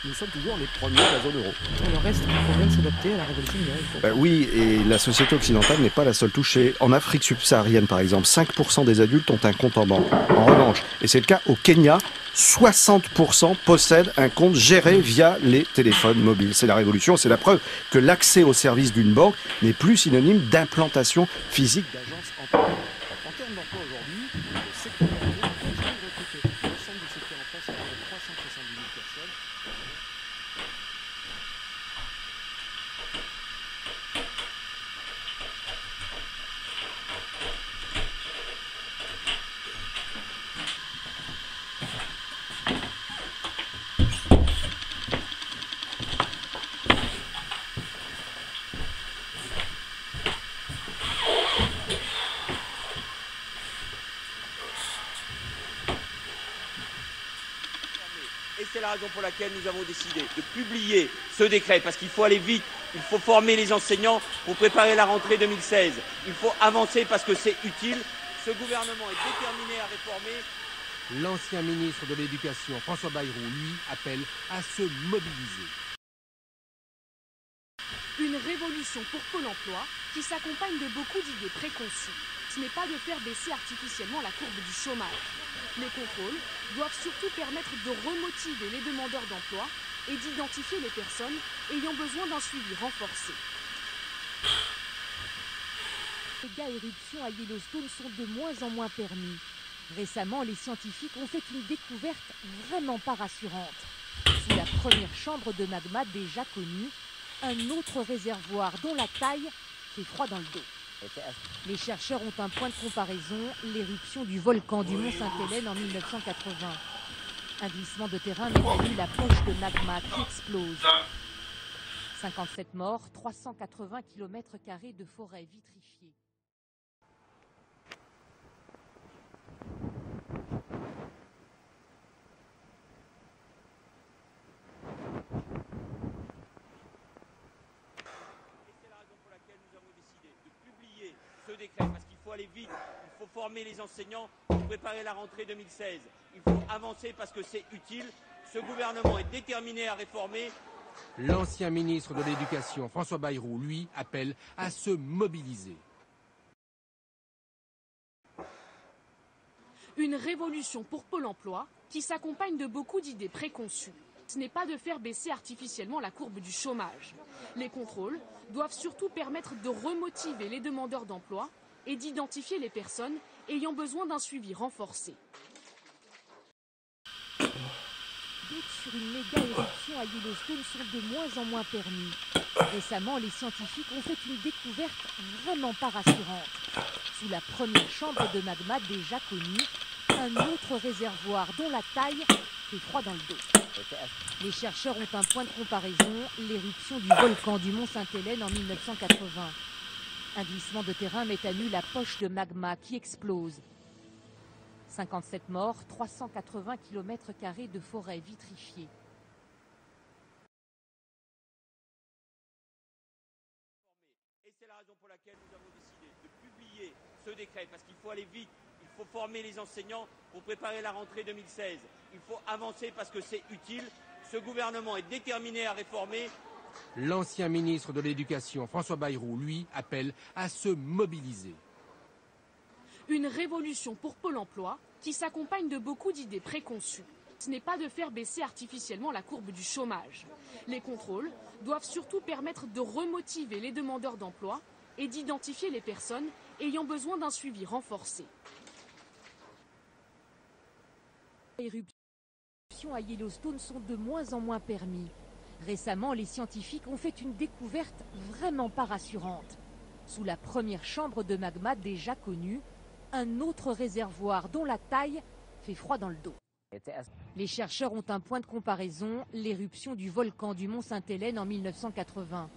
nous sommes toujours les premiers de la zone euro. Le reste, il faut bien s'adapter à la révolution numérique. Oui, et la société occidentale n'est pas la seule touchée. En Afrique subsaharienne, par exemple, 5% des adultes ont un compte en banque. En revanche, et c'est le cas au Kenya, 60% possèdent un compte géré via les téléphones mobiles. C'est la révolution, c'est la preuve que l'accès aux services d'une banque n'est plus synonyme d'implantation physique d'agences en termes d'emploi aujourd'hui, le secteur bancaire continue de recruter. L'ensemble du secteur en France, c'est 370 000 personnes. Et c'est la raison pour laquelle nous avons décidé de publier ce décret, parce qu'il faut aller vite, il faut former les enseignants pour préparer la rentrée 2016. Il faut avancer parce que c'est utile. Ce gouvernement est déterminé à réformer. L'ancien ministre de l'Éducation, François Bayrou, lui, appelle à se mobiliser. Une révolution pour Pôle emploi qui s'accompagne de beaucoup d'idées préconçues. Ce n'est pas de faire baisser artificiellement la courbe du chômage. Les contrôles doivent surtout permettre de remotiver les demandeurs d'emploi et d'identifier les personnes ayant besoin d'un suivi renforcé. Les méga éruptions à Yellowstone sont de moins en moins permis. Récemment, les scientifiques ont fait une découverte vraiment pas rassurante. Sous la première chambre de magma déjà connue, un autre réservoir dont la taille fait froid dans le dos. Les chercheurs ont un point de comparaison, l'éruption du volcan du Mont Sainte-Hélène en 1980. Un glissement de terrain métallique la poche de magma qui explose. 57 morts, 380 km² de forêt vitrifiée. Ce décret, parce qu'il faut aller vite, il faut former les enseignants pour préparer la rentrée 2016. Il faut avancer parce que c'est utile. Ce gouvernement est déterminé à réformer. L'ancien ministre de l'Éducation, François Bayrou, lui, appelle à se mobiliser. Une révolution pour Pôle emploi qui s'accompagne de beaucoup d'idées préconçues. Ce n'est pas de faire baisser artificiellement la courbe du chômage. Les contrôles doivent surtout permettre de remotiver les demandeurs d'emploi et d'identifier les personnes ayant besoin d'un suivi renforcé. Doutes sur une méga éruption à Yellowstone sont de moins en moins permis. Récemment, les scientifiques ont fait une découverte vraiment pas rassurante. Sous la première chambre de magma déjà connue, un autre réservoir dont la taille fait froid dans le dos. Les chercheurs ont un point de comparaison, l'éruption du volcan du Mont Sainte-Hélène en 1980. Un glissement de terrain met à nu la poche de magma qui explose. 57 morts, 380 km² de forêt vitrifiée. Et c'est la raison pour laquelle nous avons décidé de publier ce décret, parce qu'il faut aller vite. Il faut former les enseignants pour préparer la rentrée 2016. Il faut avancer parce que c'est utile. Ce gouvernement est déterminé à réformer. L'ancien ministre de l'Éducation, François Bayrou, lui, appelle à se mobiliser. Une révolution pour Pôle emploi qui s'accompagne de beaucoup d'idées préconçues. Ce n'est pas de faire baisser artificiellement la courbe du chômage. Les contrôles doivent surtout permettre de remotiver les demandeurs d'emploi et d'identifier les personnes ayant besoin d'un suivi renforcé. Les éruptions à Yellowstone sont de moins en moins permis. Récemment, les scientifiques ont fait une découverte vraiment pas rassurante. Sous la première chambre de magma déjà connue, un autre réservoir dont la taille fait froid dans le dos. Les chercheurs ont un point de comparaison, l'éruption du volcan du Mont Sainte-Hélène en 1980.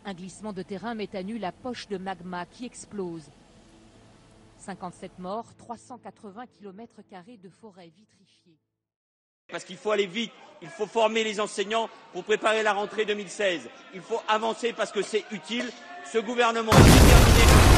Un glissement de terrain met à nu la poche de magma qui explose. 57 morts, 380 km² de forêt vitrifiée. Parce qu'il faut aller vite, il faut former les enseignants pour préparer la rentrée 2016. Il faut avancer parce que c'est utile. Ce gouvernement est déterminé.